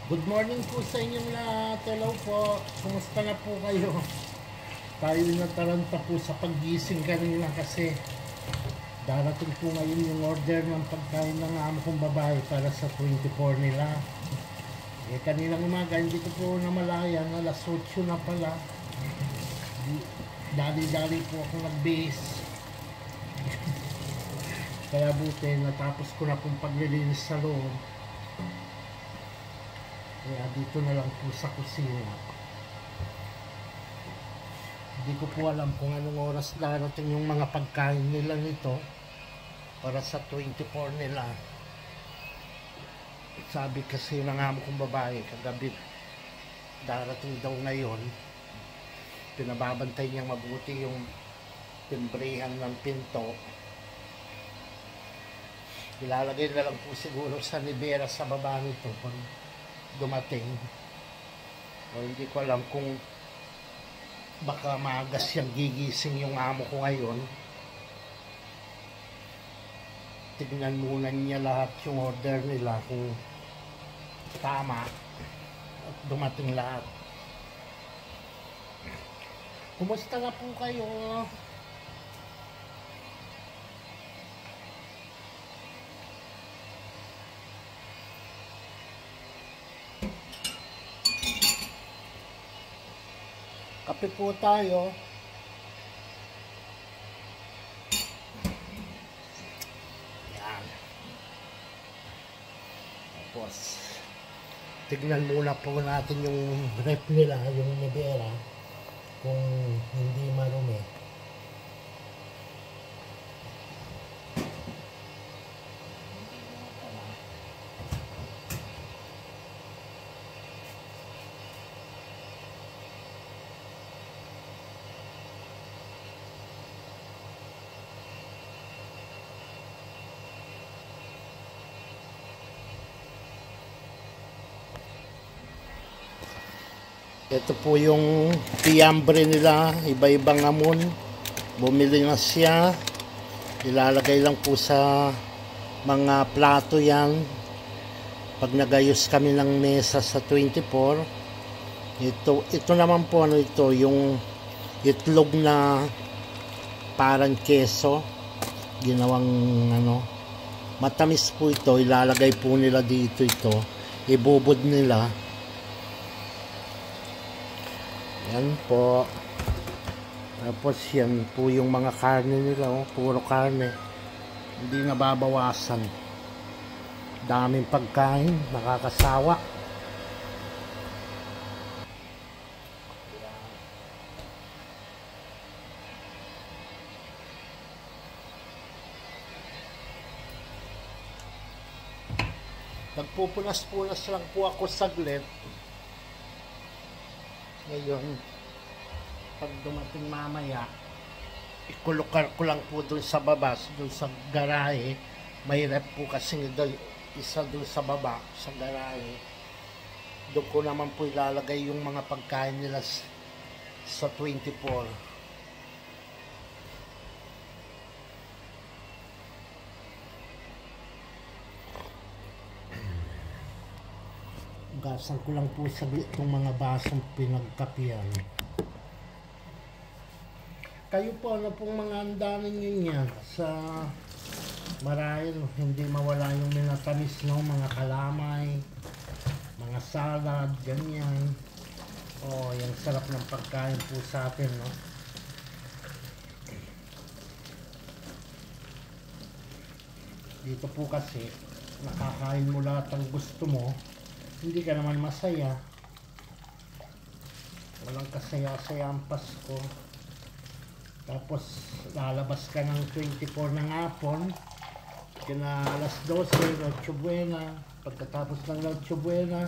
Good morning po sa inyong lahat. Hello po. Kumusta na po kayo? Tayo nataranta po sa paggising kanina kasi darating po ngayon yung order ng pagkain ng amo kong babae para sa 24 nila. Kaninang umaga hindi ko po namalayan, alas 8 na pala. Dali-dali po ako nag-base. Kaya buti natapos ko na pong paglilinis sa loob. Kaya dito na lang po sa kusina. Hindi ko po alam kung anong oras darating yung mga pagkain nila nito para sa 24 nila. Sabi kasi ng amo kong babae kagabi darating daw ngayon. Pinababantay niyang mabuti yung timbrehan ng pinto. Ilalagay na lang po siguro sa nibera sa baba nito pag dumating. O hindi ko alam kung baka maaga siyang gigising yung amo ko ngayon. Tignan muna niya lahat yung order nila kung tama at dumating lahat. Kumusta na po kayo? Kape po tayo. Yan. Tapos, tignan muna po natin yung rep nila, yung nibera, kung hindi marumi. Ito po yung fiambre nila, iba-ibang amon. Bumili na siya. Ilalagay lang po sa mga plato yan. Pag nagayos kami ng mesa sa 24. Ito naman po yung itlog na parang keso. Ginawang matamis po ito. Ilalagay po nila dito ito. Ibubod nila. Yan po. Tapos yan po yung mga karne nila. Puro karne. Hindi nababawasan. Daming pagkain. Nakakasawa. Nagpupunas-punas lang po ako saglit. Ngayon, pag dumating mamaya, ikulukar ko lang po dun sa baba, dun sa garahe. May rep po kasi doon, isa dun sa baba, sa garahe. Doon ko naman po ilalagay yung mga pagkain nila sa 24. Gasan ko lang po sa itong mga basong pinagkapian. Kayo po, ano pong mga andanin ninyo sa marahil hindi mawala yung minatamis, no? Mga kalamay, mga salad, ganyan. Oh, yung sarap ng pagkain po sa atin, no? Dito po kasi nakakain mo lahat ang gusto mo, hindi ka naman masaya. Walang kasaya-saya ang Pasko. Tapos lalabas ka ng 24 ng hapon, kina alas 12, Noche Buena. Pagkatapos ng Noche Buena,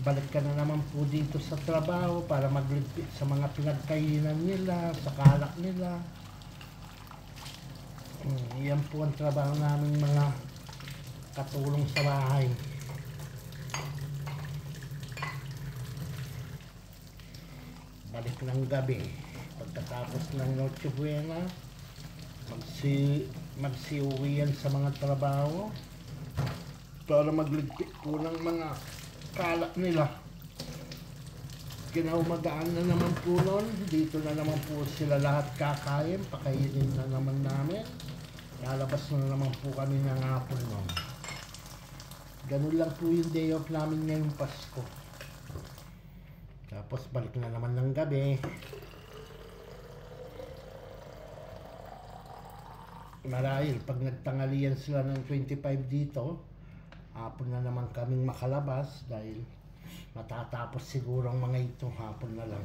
balik ka na naman po dito sa trabaho para magligpit sa mga pinagkainan nila, sa kalak nila. Yan po ang trabaho namin mga katulong sa bahay. Balik ng gabi, pagkatapos ng Noche Buena, magsiuwi yan sa mga trabaho para magligpit po ng mga kalat nila. Kinaumagaan na naman po nun. Dito na naman po sila lahat kakain. Pakainin na naman namin. Lalabas na naman po kami ng hapon nun. Ganun lang po yung day off namin ngayong Pasko. Tapos balik na naman ng gabi. Marahil pag nagtangalian sila ng 25 dito, hapon na naman kaming makalabas dahil matatapos siguro ang mga ito hapon na lang.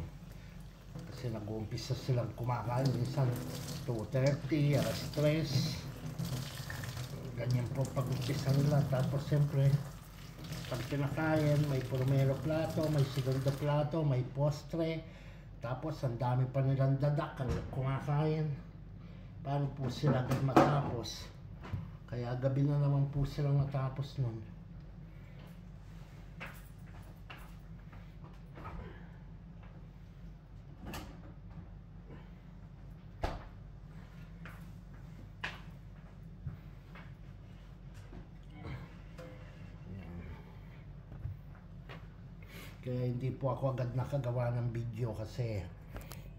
Kasi nag-uumpisa silang kumakain minsan 2:30, alas 3. Ganyan po pag-umpisa nila. Tapos siyempre pag pinakain, may primero plato, may segundo plato, may postre. Tapos ang dami pa nilang dadak ang kumakain. Paano po sila agad matapos? Kaya gabi na naman po silang matapos nun. Kaya hindi po ako agad nakagawa ng video kasi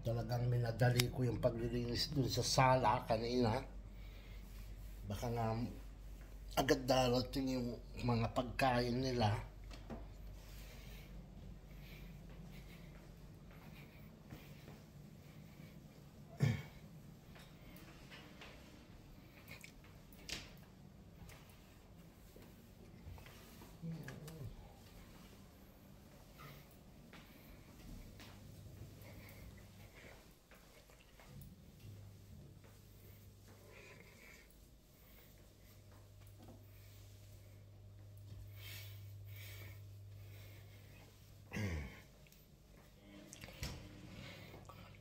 talagang minadali ko yung paglilinis dun sa sala kanina. Baka nga agad darating yung mga pagkain nila.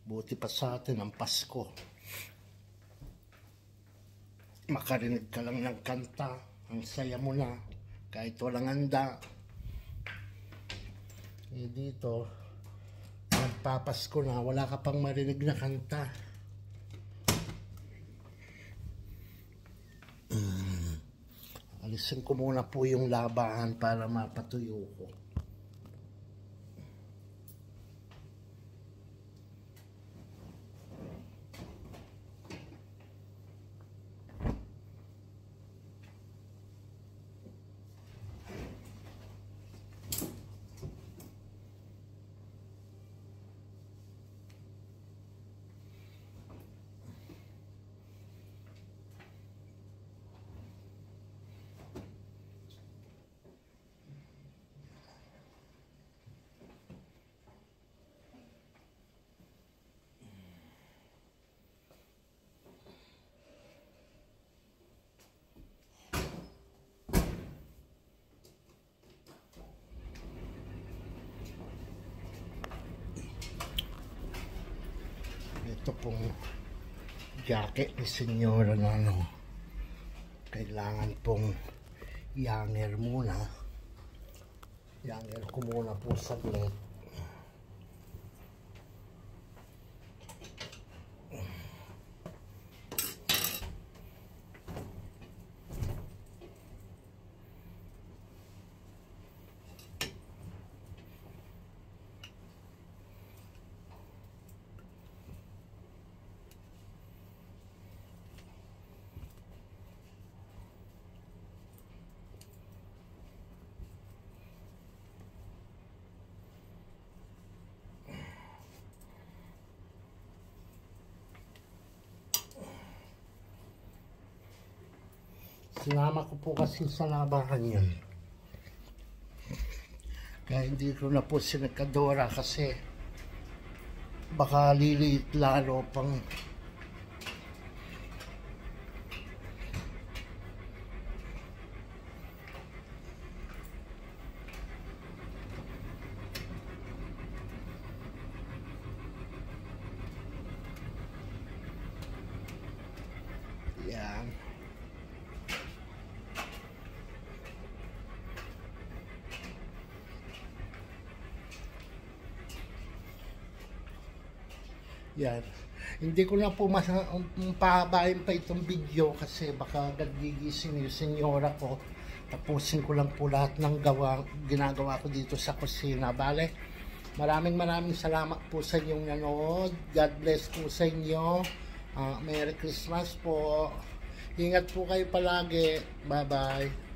Buti pa sa atin ang Pasko. Makarinig ka lang ng kanta, ang saya mo na, kahit walang handa. Eh dito, nagpapasko na, wala ka pang marinig na kanta. Alisin ko muna po yung labahan para mapatuyo ko. Ito pong jacket ni Senyora na kailangan pong yanger muna. Yanger ko muna po saglit. Sinama ko po kasi sa labahan yun. Kaya hindi ko na po sinakadora kasi baka liliit lalo pang yan. Yan. Hindi ko na po pahabain pa itong video kasi baka agad gigising yung senyora ko. tapusin ko lang po lahat ng ginagawa ko dito sa kusina. Bale, maraming salamat po sa inyong nanood. God bless po sa inyo. Merry Christmas po. Ingat po kayo palagi. Bye bye.